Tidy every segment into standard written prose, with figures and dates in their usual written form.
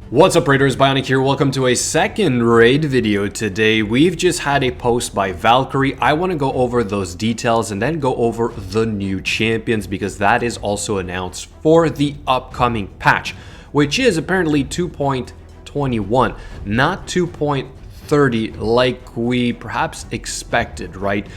What's up raiders, Bionic here. Welcome to a second raid video today. We've just had a post by Valkyrie. I want to go over those details and then go over the new champions because that is also announced for the upcoming patch, which is apparently 2.21, not 2.30 like we perhaps expected, right?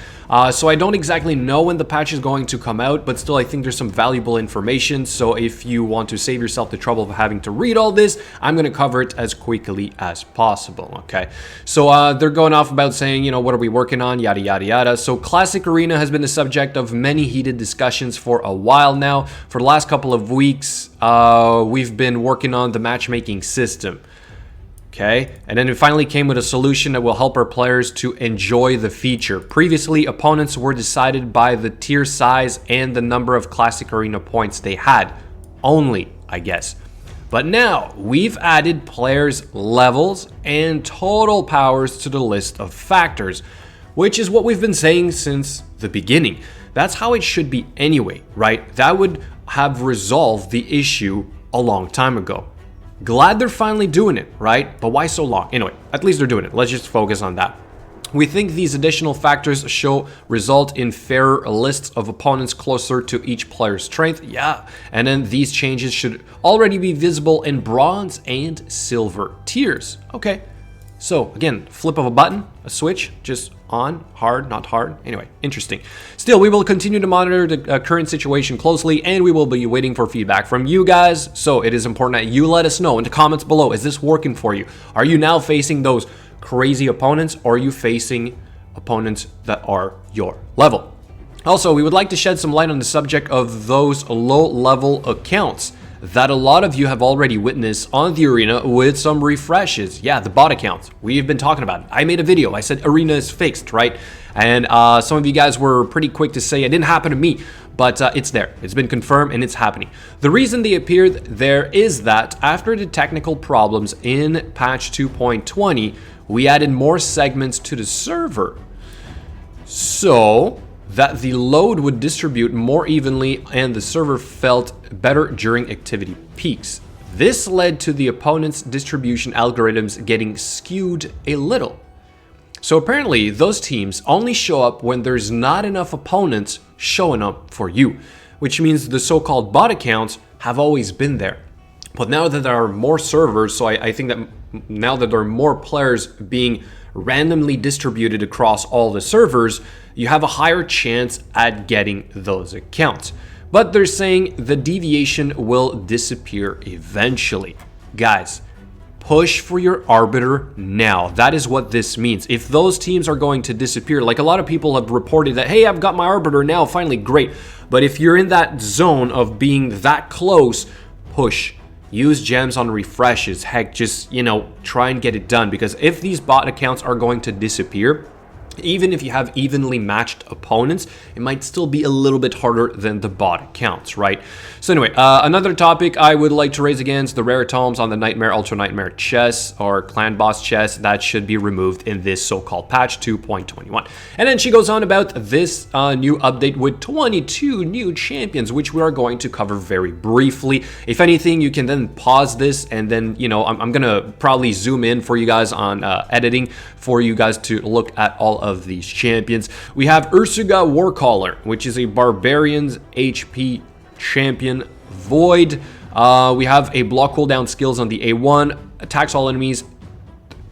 So I don't exactly know when the patch is going to come out, but still I think there's some valuable information. So if you want to save yourself the trouble of having to read all this, I'm going to cover it as quickly as possible, okay? So they're going off about saying, you know, what are we working on, yada, yada, yada. So Classic Arena has been the subject of many heated discussions for a while now. For the last couple of weeks, we've been working on the matchmaking system. Okay, and then it finally came with a solution that will help our players to enjoy the feature. Previously, opponents were decided by the tier size and the number of Classic Arena points they had. Only, I guess. But now, we've added players' levels and total powers to the list of factors, which is what we've been saying since the beginning. That's how it should be anyway, right? That would have resolved the issue a long time ago. Glad they're finally doing it, right? But why so long? Anyway, at least they're doing it. Let's just focus on that. We think these additional factors result in fairer lists of opponents closer to each player's strength. Yeah, and then these changes should already be visible in bronze and silver tiers. Okay, so again, flip of a button, a switch, just on, hard, not hard. Anyway, interesting. Still, we will continue to monitor the current situation closely, and we will be waiting for feedback from you guys. So it is important that you let us know in the comments below, is this working for you? Are you now facing those crazy opponents, or are you facing opponents that are your level? Also, we would like to shed some light on the subject of those low-level accounts that a lot of you have already witnessed on the arena with some refreshes. Yeah, the bot accounts. We've been talking about it. I made a video. I said arena is fixed, right? And some of you guys were pretty quick to say it didn't happen to me, but it's there. It's been confirmed and it's happening. The reason they appeared there is that after the technical problems in patch 2.20, we added more segments to the server, so that the load would distribute more evenly and the server felt better during activity peaks. This led to the opponent's distribution algorithms getting skewed a little. So apparently those teams only show up when there's not enough opponents showing up for you, which means the so-called bot accounts have always been there. But now that there are more servers, so I think that now that there are more players being randomly distributed across all the servers, you have a higher chance at getting those accounts. But they're saying the deviation will disappear eventually. Guys, push for your arbiter now. That is what this means. If those teams are going to disappear, like a lot of people have reported that, hey, I've got my arbiter now, finally, great. But if you're in that zone of being that close, push. Use gems on refreshes. Heck, just, you know, try and get it done. Because if these bot accounts are going to disappear, even if you have evenly matched opponents, it might still be a little bit harder than the bot accounts, right? So anyway, another topic I would like to raise again is the rare tomes on the Nightmare, Ultra Nightmare chest or Clan Boss chest that should be removed in this so-called patch 2.21. And then she goes on about this new update with 22 new champions, which we are going to cover very briefly. If anything, you can then pause this and then, you know, I'm going to probably zoom in for you guys on editing for you guys to look at all of these champions. We have Ursuga Warcaller, which is a Barbarian's HP champion. Void. We have a block cooldown skills on the A1. Attacks all enemies.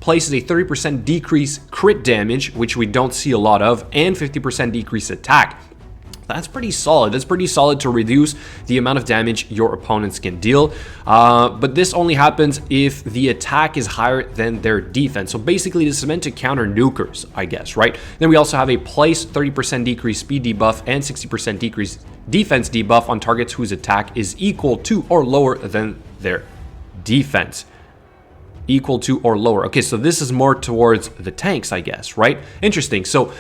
Places a 30% decrease crit damage, which we don't see a lot of, and 50% decrease attack. That's pretty solid. That's pretty solid to reduce the amount of damage your opponents can deal. But this only happens if the attack is higher than their defense. So basically, this is meant to counter nukers, I guess, right? Then we also have a place 30% decrease speed debuff and 60% decrease defense debuff on targets whose attack is equal to or lower than their defense. Equal to or lower. Okay, so this is more towards the tanks, I guess, right? Interesting. So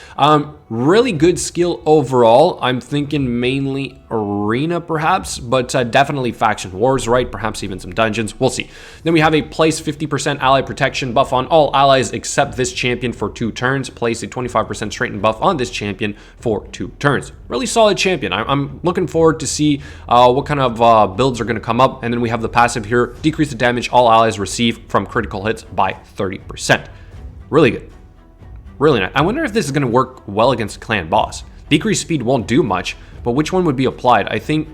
Really good skill overall. I'm thinking mainly arena perhaps, but definitely faction wars, right? Perhaps even some dungeons. We'll see. Then we have a place 50% ally protection buff on all allies except this champion for 2 turns. Place a 25% strengthen buff on this champion for 2 turns. Really solid champion. I'm looking forward to see what kind of builds are going to come up. And then we have the passive here. Decrease the damage all allies receive from critical hits by 30%. Really good. Really nice. I wonder if this is going to work well against Clan Boss. Decreased speed won't do much, but which one would be applied? I think,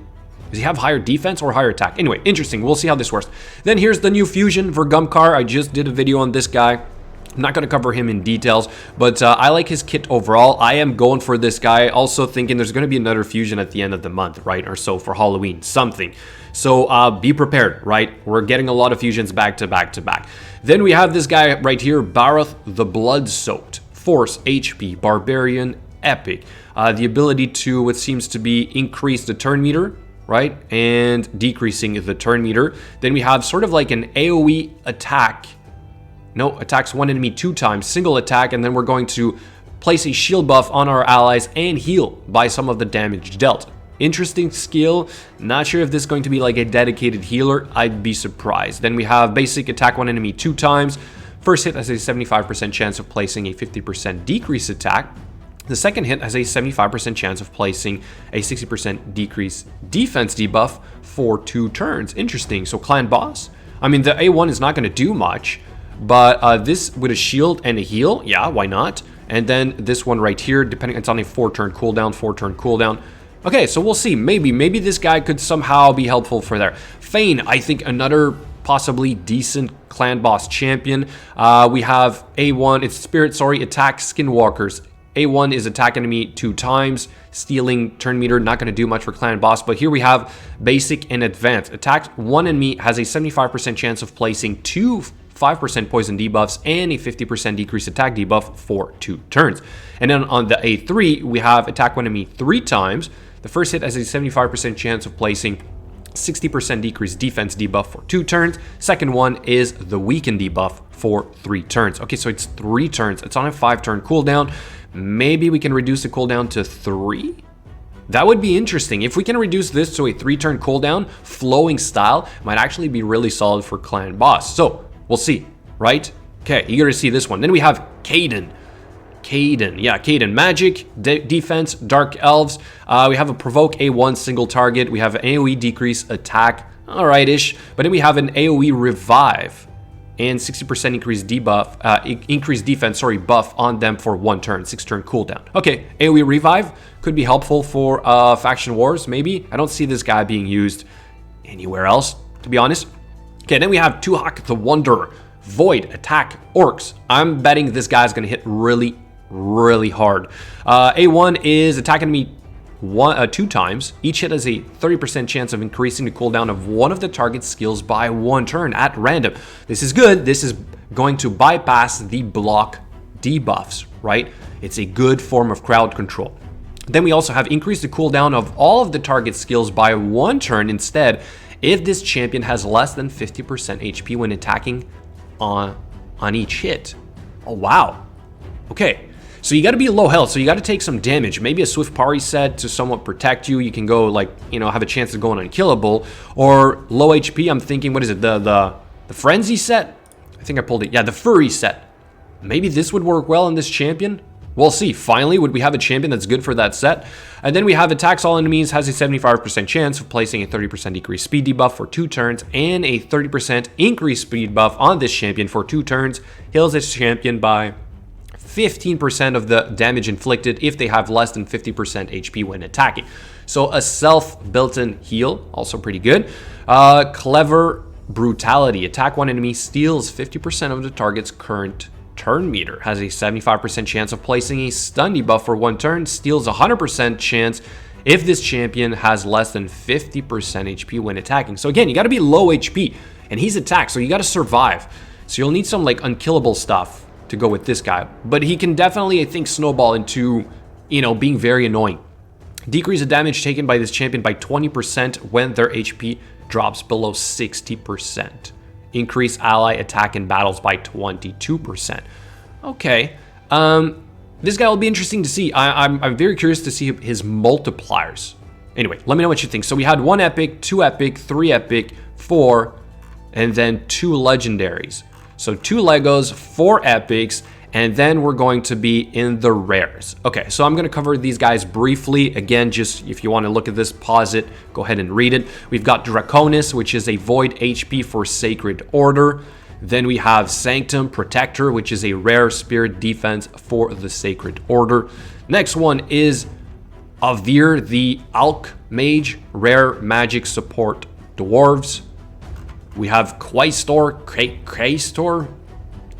does he have higher defense or higher attack? Anyway, interesting. We'll see how this works. Then here's the new fusion for Gumkar. I just did a video on this guy. I'm not going to cover him in details, but I like his kit overall. I am going for this guy. Also thinking there's going to be another fusion at the end of the month, right? Or so for Halloween, something. So be prepared, right? We're getting a lot of fusions back to back to back. Then we have this guy right here, Bharath the Blood-Soaked. Force, HP, Barbarian, Epic. The ability to what seems to be increase the turn meter, right? And decreasing the turn meter. Then we have sort of like an AoE attack. No, attacks one enemy 2 times, single attack, and then we're going to place a shield buff on our allies and heal by some of the damage dealt. Interesting skill. Not sure if this is going to be like a dedicated healer. I'd be surprised. Then we have basic attack one enemy 2 times. First hit has a 75% chance of placing a 50% decrease attack. The second hit has a 75% chance of placing a 60% decrease defense debuff for 2 turns. Interesting. So Clan Boss. I mean, the A1 is not going to do much, but this with a shield and a heal, yeah, why not? And then this one right here, depending, it's on a 4-turn cooldown, 4-turn cooldown. Okay, so we'll see. Maybe this guy could somehow be helpful for there. Fane, I think another possibly decent Clan Boss champion. We have A1, it's Spirit, attack Skinwalkers. A1 is attack enemy 2 times, stealing turn meter, not going to do much for Clan Boss, but here we have basic and advanced. Attack one enemy has a 75% chance of placing 2 5% poison debuffs and a 50% decreased attack debuff for 2 turns. And then on the A3, we have attack one enemy 3 times. The first hit has a 75% chance of placing 60% decreased defense debuff for 2 turns. Second one is the weaken debuff for 3 turns. Okay, so it's 3 turns. It's on a 5-turn cooldown. Maybe we can reduce the cooldown to 3? That would be interesting. If we can reduce this to a 3-turn cooldown, flowing style might actually be really solid for Clan Boss. So we'll see, right? Okay, eager to see this one. Then we have Caden. Caden, magic, defense, dark elves. We have a provoke A1 single target. We have an AoE decrease attack, alright-ish. But then we have an AoE revive and 60% increased debuff, increased defense, buff on them for 1 turn, 6-turn cooldown. Okay, AoE revive could be helpful for faction wars, maybe. I don't see this guy being used anywhere else, to be honest. Okay, then we have Tuhak the Wanderer. Void, attack, orcs. I'm betting this guy's gonna hit really hard. A1 is attack enemy 2 times. Each hit has a 30% chance of increasing the cooldown of one of the target's skills by 1 turn at random. This is good. This is going to bypass the block debuffs, right? It's a good form of crowd control. Then we also have increased the cooldown of all of the target skills by 1 turn instead if this champion has less than 50% HP when attacking on each hit. Oh, wow. Okay. So you got to be low health, so you got to take some damage. Maybe a Swift Parry set to somewhat protect you. You can go, like, you know, have a chance of going unkillable. Or low HP, I'm thinking, what is it, the Frenzy set? I think I pulled it. Yeah, the Fury set. Maybe this would work well in this champion. We'll see. Finally, would we have a champion that's good for that set? And then we have attacks all enemies, has a 75% chance of placing a 30% decreased speed debuff for 2 turns and a 30% increased speed buff on this champion for 2 turns. Heals this champion by 15% of the damage inflicted if they have less than 50% HP when attacking. So a self-built-in heal, also pretty good. Clever Brutality. Attack one enemy, steals 50% of the target's current turn meter. Has a 75% chance of placing a stun debuff for 1 turn. Steals 100% chance if this champion has less than 50% HP when attacking. So again, you got to be low HP, and he's attacked, so you got to survive. So you'll need some like unkillable stuff to go with this guy, but he can definitely, I think, snowball into, you know, being very annoying. Decrease the damage taken by this champion by 20% when their HP drops below 60%. Increase ally attack in battles by 22%. Okay, This guy will be interesting to see. I'm very curious to see his multipliers. Anyway, let me know what you think. So we had 1 epic, 2 epic, 3 epic, 4, and then 2 legendaries. So 2 Legos, 4 epics, and then we're going to be in the rares. Okay, so I'm going to cover these guys briefly. Again, just if you want to look at this, pause it, go ahead and read it. We've got Draconis, which is a void HP for Sacred Order. Then we have Sanctum Protector, which is a rare spirit defense for the Sacred Order. Next one is Avir, the Alch Mage, rare magic support dwarves. We have Quaestor,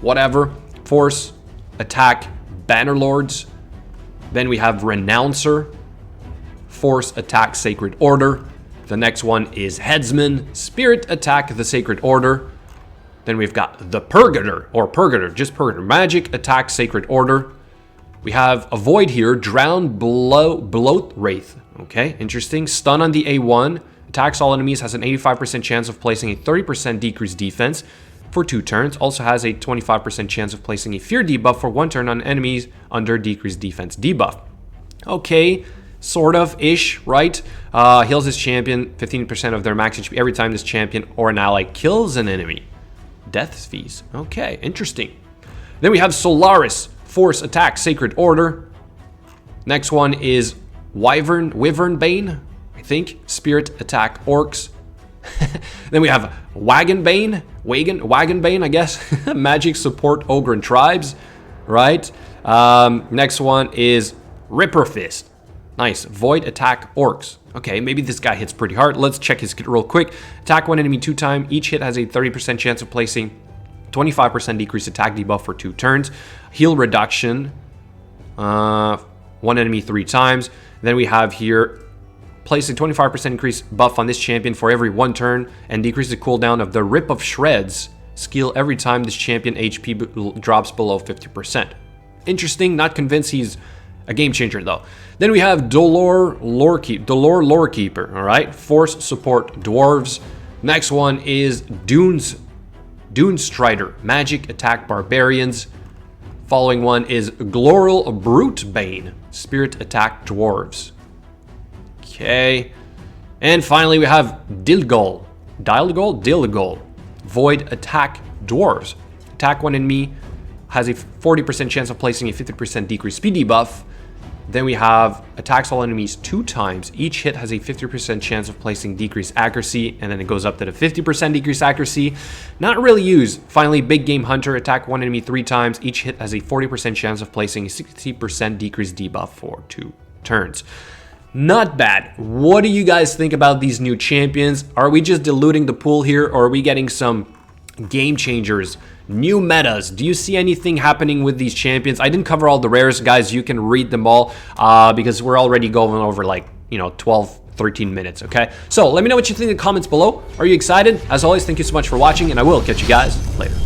whatever, force, attack, Bannerlords. Then we have Renouncer, force, attack, Sacred Order. The next one is Headsman, spirit, attack, the Sacred Order. Then we've got the Purgator, or Purgator, just Purgator, magic, attack, Sacred Order. We have a void here, Drown, Bloat Wraith. Okay, interesting. Stun on the A1. Attacks all enemies, has an 85% chance of placing a 30% decreased defense for 2 turns. Also has a 25% chance of placing a fear debuff for 1 turn on enemies under decreased defense debuff. Okay, sort of ish, right? Heals his champion 15% of their max HP every time this champion or an ally kills an enemy. Death fees. Okay, interesting. Then we have Solaris, force, attack, Sacred Order. Next one is Wyvern Bane, I think, spirit, attack, orcs. Then we have Wagon Bane, I guess, magic, support, ogre and tribes, right? Next one is Ripper Fist. Nice, void, attack, orcs. Okay, maybe this guy hits pretty hard. Let's check his kit real quick. Attack 1 enemy 2 times. Each hit has a 30% chance of placing 25% decreased attack debuff for 2 turns. Heal reduction, 1 enemy 3 times. Then we have here, place a 25% increase buff on this champion for every 1 turn and decrease the cooldown of the Rip of Shreds skill every time this champion HP drops below 50%. Interesting, not convinced he's a game changer though. Then we have Dolor Lorekeeper, all right? Force support dwarves. Next one is Dune Strider, magic attack barbarians. Following one is Gloril Brutebane, spirit attack dwarves. Okay. And finally we have Dilgol, void attack dwarves. Attack 1 enemy, has a 40% chance of placing a 50% decreased speed debuff. Then we have attacks all enemies 2 times. Each hit has a 50% chance of placing decreased accuracy, and then it goes up to the 50% decreased accuracy. Not really used. Finally, Big Game Hunter, attack 1 enemy 3 times. Each hit has a 40% chance of placing a 60% decreased debuff for 2 turns. Not bad. What do you guys think about these new champions? Are we just diluting the pool here, or are we getting some game changers? New metas. Do you see anything happening with these champions? I didn't cover all the rares, guys. You can read them all because we're already going over like, 12, 13 minutes, okay? So let me know what you think in the comments below. Are you excited? As always, thank you so much for watching, and I will catch you guys later.